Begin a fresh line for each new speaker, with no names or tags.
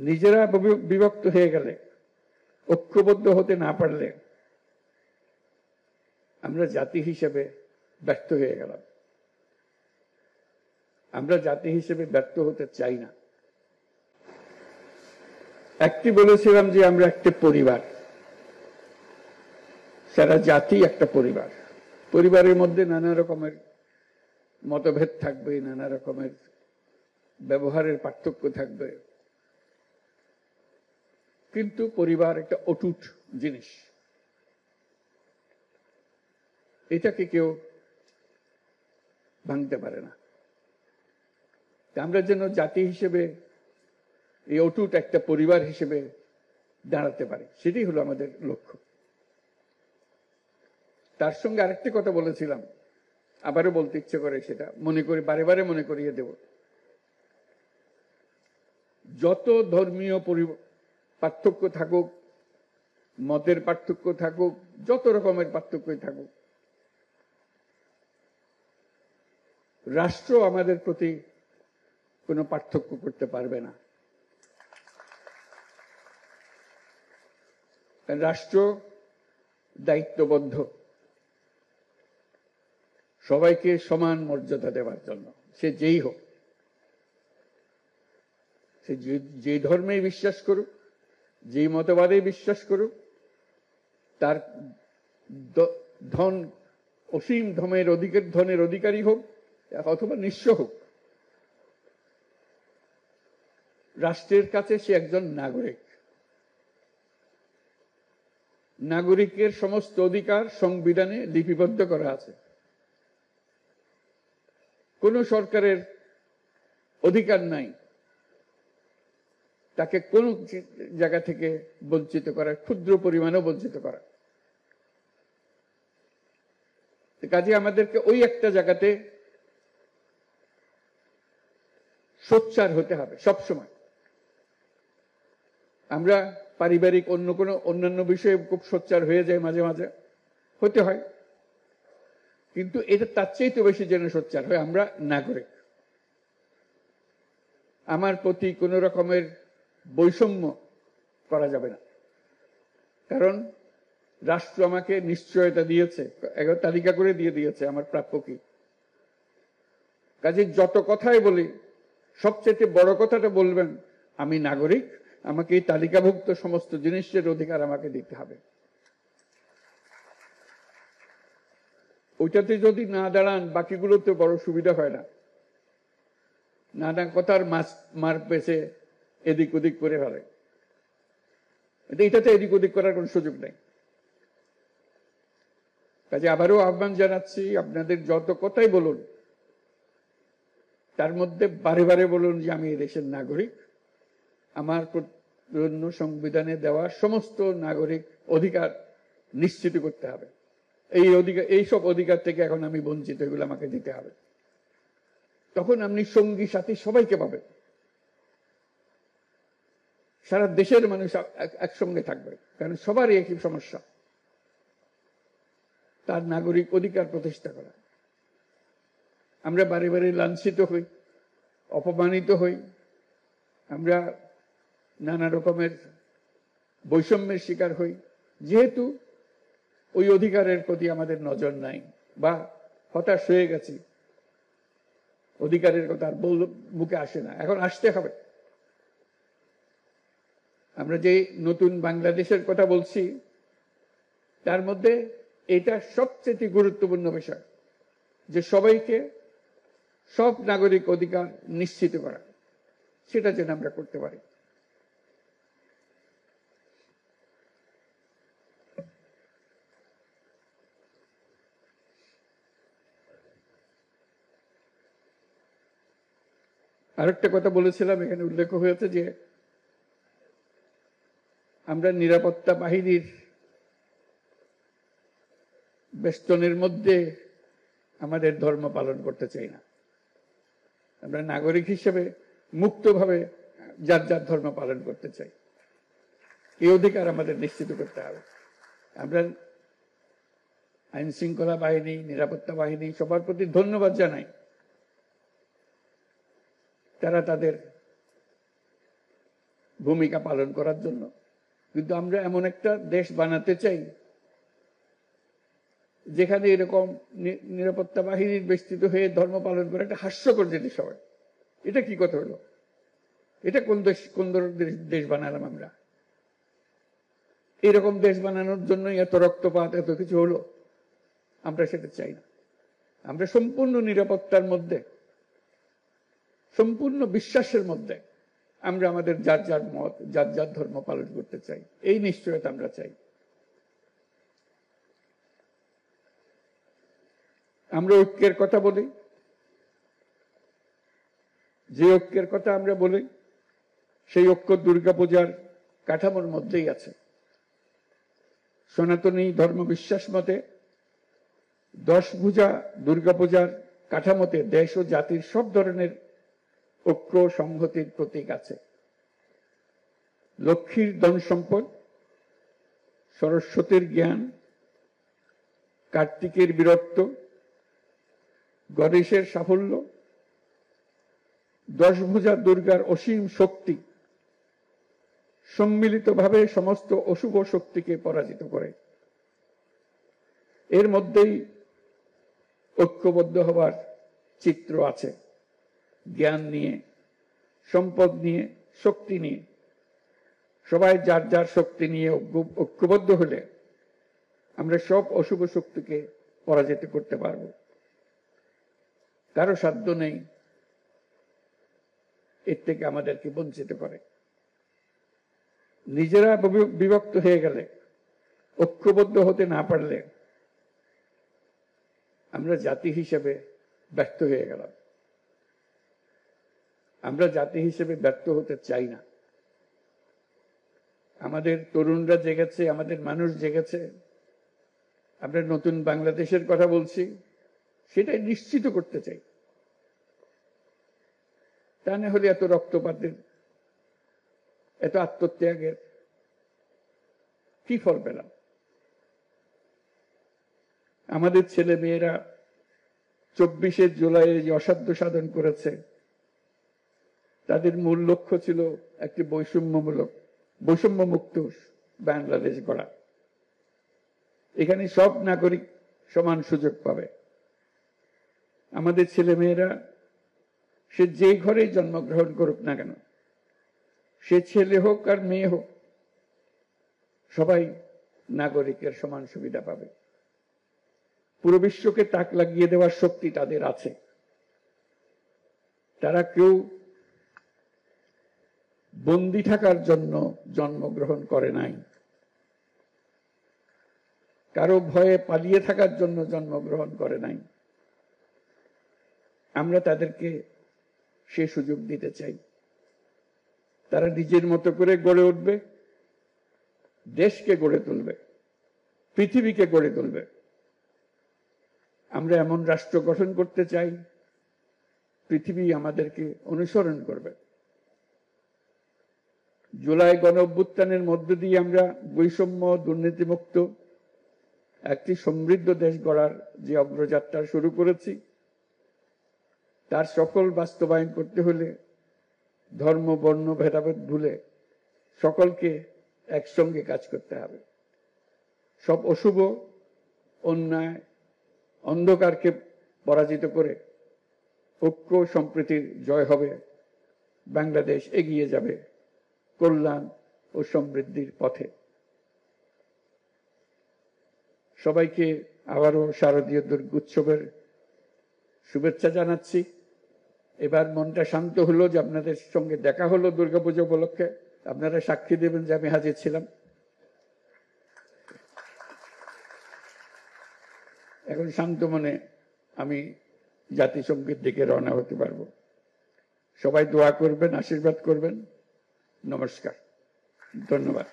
নিজেরা বিভক্ত হয়ে গেলে, ঐক্যবদ্ধ হতে না পারলে আমরা জাতি হিসেবে ব্যর্থ হয়ে গেলাম। আমরা জাতি হিসেবে ব্যর্থ হতে চাই না। একটি বলেছিলাম যে আমরা একটা পরিবার, সারা জাতি একটা পরিবার। পরিবারের মধ্যে নানা রকমের মতভেদ থাকবে, নানা রকমের ব্যবহারের পার্থক্য থাকবে, কিন্তু পরিবার একটা অটুট জিনিস। এটাকে কেউ ভাঙতে পারে না। আমরা যেন জাতি হিসেবে এই অটুট একটা পরিবার হিসেবে দাঁড়াতে পারি, সেটাই হলো আমাদের লক্ষ্য। তার সঙ্গে আরেকটি কথা বলেছিলাম, আবারও বলতে ইচ্ছে করে, সেটা মনে করি, বারে বারে মনে করিয়ে দেব। যত ধর্মীয় পার্থক্য থাকুক, মতের পার্থক্য থাকুক, যত রকমের পার্থক্যই থাকুক, রাষ্ট্র আমাদের প্রতি কোনো পার্থক্য করতে পারবে না। রাষ্ট্র দায়িত্ববদ্ধ সবাইকে সমান মর্যাদা দেওয়ার জন্য, সে যেই হোক, সে যে ধর্মে বিশ্বাস করুক, যেই মতবাদে বিশ্বাস করুক, তার ধন অসীম ধনের অধিকারী হোক অথবা নিঃস্ব হোক, রাষ্ট্রের কাছে সে একজন নাগরিক। নাগরিকের সমস্ত অধিকার সংবিধানে লিপিবদ্ধ করা আছে। কোন সরকারের অধিকার নাই তাকে কোন জায়গা থেকে বঞ্চিত করা, ক্ষুদ্র পরিমাণও বঞ্চিত করা। কাজে আমাদেরকে ওই একটা জায়গাতে সোচ্চার হতে হবে সবসময়। আমরা পারিবারিক অন্যান্য বিষয়ে খুব সোচ্চার হয়ে যায়, মাঝে মাঝে হতে হয়, কিন্তু এটা তার চেয়ে তো বেশি যেন সোচ্চার হয় আমরা নাগরিক। আমার প্রতি কোন রকমের বৈষম্য করা যাবে না, কারণ রাষ্ট্র আমাকে নিশ্চয়তা দিয়েছে, তালিকা করে দিয়ে দিয়েছে আমার প্রাপ্য কি। কাজে যত কথাই বলি, সবচেয়ে বড় কথাটা বলবেন, আমি নাগরিক, আমাকে এই তালিকাভুক্ত সমস্ত জিনিসের অধিকার আমাকে দিতে হবে। ওইটাতে যদি না দাঁড়ান, বাকিগুলোতে বড় সুবিধা হয় না। নানা কথার মার পেছে এদিক ওদিক করে ফেলে, এটাতে এদিক ওদিক করার কোন সুযোগ নেই। কাজে আবারও আহ্বান জানাচ্ছি, আপনাদের যত কথাই বলুন, তার মধ্যে বারে বারে বলুন যে আমি এই দেশের নাগরিক, আমার জন্য সংবিধানে দেওয়া সমস্ত নাগরিক অধিকার নিশ্চিত করতে হবে। এইসব অধিকার থেকে এখন আমি বঞ্চিত, এগুলো আমাকে দিতে হবে। তখন আপনি সঙ্গী সাথী সবাইকে পাবেন, সারা দেশের মানুষ একসঙ্গে থাকবে, কারণ সবারই একই সমস্যা, তার নাগরিক অধিকার প্রতিষ্ঠা করা। আমরা বারে বারে লাঞ্ছিত হই, অপমানিত হই, আমরা নানা রকমের বৈষম্যের শিকার হই, যেহেতু ওই অধিকারের প্রতি আমাদের নজর নাই বা হতাশ হয়ে গেছি, অধিকারের কথা আর মুখে আসে না। এখন আসতে হবে। আমরা যে নতুন বাংলাদেশের কথা বলছি, তার মধ্যে এটা সবচেয়ে গুরুত্বপূর্ণ বিষয়, যে সবাইকে সব নাগরিক অধিকার নিশ্চিত করা, সেটা যেন আমরা করতে পারি। আরেকটা কথা বলেছিলাম, এখানে উল্লেখ হয়েছে যে আমরা নিরাপত্তা বাহিনীর বেষ্টনের মধ্যে আমাদের ধর্ম পালন করতে চাই না। আমরা নাগরিক হিসেবে মুক্তভাবে যার যার ধর্ম পালন করতে চাই, এই অধিকার আমাদের নিশ্চিত করতে হবে। আমরা আইন শৃঙ্খলা বাহিনী, নিরাপত্তা বাহিনী সবার প্রতি ধন্যবাদ জানাই, তারা তাদের ভূমিকা পালন করার জন্য। কিন্তু আমরা এমন একটা দেশ বানাতে চাই যেখানে এরকম নিরাপত্তা বাহিনীর বেষ্টিত হয়ে ধর্ম পালন করে একটা হাস্যকর জিনিস হয়। এটা কি কথা হলো? এটা কোন দেশ বানালাম আমরা? এরকম দেশ বানানোর জন্য এত রক্তপাত, এত কিছু হলো? আমরা সেটা চাই না। আমরা সম্পূর্ণ নিরাপত্তার মধ্যে, সম্পূর্ণ বিশ্বাসের মধ্যে আমরা আমাদের যার যার মত, যার যার ধর্ম পালন করতে চাই। এই নিশ্চয়তা আমরা চাই। আমরা ঐক্যের কথা বলি, যে ঐক্যের কথা আমরা বলি সেই ঐক্য দুর্গাপূজার কাঠামোর মধ্যেই আছে। সনাতনী ধর্ম বিশ্বাস মতে 10 ভুজা দুর্গাপূজার কাঠামোতে দেশ ও জাতির সব ধরনের ঐক্য সংহতির প্রতীক আছে। লক্ষ্মীর ধন সম্পদ, সরস্বতীর জ্ঞান, কার্তিকের বীরত্ব, গণেশের সাফল্য, 10 ভুজা দুর্গার অসীম শক্তি সম্মিলিতভাবে সমস্ত অশুভ শক্তিকে পরাজিত করে। এর মধ্যেই ঐক্যবদ্ধ হবার চিত্র আছে। জ্ঞান নিয়ে, সম্পদ নিয়ে, শক্তি নিয়ে সবাই যার যার শক্তি নিয়ে ঐক্যবদ্ধ হলে আমরা সব অশুভ শক্তিকে পরাজিত করতে পারব। কারো সাধ্য নেই এর থেকে আমাদেরকে বঞ্চিত করে। নিজেরা বিভক্ত হয়ে গেলে, ঐক্যবদ্ধ হতে না পারলে আমরা জাতি হিসেবে ব্যর্থ হয়ে গেলাম। আমরা জাতি হিসেবে ব্যর্থ হতে চাই না। আমাদের তরুণরা জেগেছে, আমাদের মানুষ জেগেছে। আমরা নতুন বাংলাদেশের কথা বলছি, সেটাই নিশ্চিত করতে চাই। তা না হলে এত রক্তপাতের, এত আত্মত্যাগের কি ফল পেলাম? আমাদের ছেলে মেয়েরা 24শে জুলাই যে অসাধ্য সাধন করেছে, তাদের মূল লক্ষ্য ছিল একটি বৈষম্যমুক্ত বাংলাদেশ গড়া। এখানে সব নাগরিক সমান সুযোগ পাবে। আমাদের ছেলে মেয়েরা সে যে ঘরেই জন্মগ্রহণ করুক না কেন, সে ছেলে হোক আর মেয়ে হোক, সবাই নাগরিকের সমান সুবিধা পাবে। পুরো বিশ্বকে তাক লাগিয়ে দেওয়ার শক্তি তাদের আছে। তারা কেউ বন্দী থাকার জন্য জন্মগ্রহণ করে নাই, কারো ভয়ে পালিয়ে থাকার জন্য জন্মগ্রহণ করে নাই। আমরা তাদেরকে সে সুযোগ দিতে চাই। তারা নিজের মতো করে গড়ে উঠবে, দেশকে গড়ে তুলবে, পৃথিবীকে গড়ে তুলবে। আমরা এমন রাষ্ট্র গঠন করতে চাই, পৃথিবী আমাদেরকে অনুসরণ করবে। জুলাই গণ অভ্যুত্থানের মধ্য দিয়ে আমরা বৈষম্য, দুর্নীতিমুক্ত একটি সমৃদ্ধ দেশ গড়ার যে অগ্রযাত্রা শুরু করেছি, তার সফল বাস্তবায়ন করতে হলে ধর্ম, বর্ণ ভেদাভেদ ভুলে সকলকে একসঙ্গে কাজ করতে হবে। সব অশুভ, অন্যায়, অন্ধকারকে পরাজিত করে ঐক্য সম্প্রীতির জয় হবে। বাংলাদেশ এগিয়ে যাবে কল্যাণ ও সমৃদ্ধির পথে। সবাইকে আবারও শারদীয় দুর্গোৎসবের শুভেচ্ছা জানাচ্ছি। এবার মনটা শান্ত হলো যে আপনাদের সঙ্গে দেখা হলো দুর্গাপূজা উপলক্ষে। আপনারা সাক্ষী দেবেন যে আমি হাজির ছিলাম। এখন শান্ত মনে আমি জাতিসংগীত দিকে রওনা হতে পারবো। সবাই দোয়া করবেন, আশীর্বাদ করবেন। নমস্কার, ধন্যবাদ।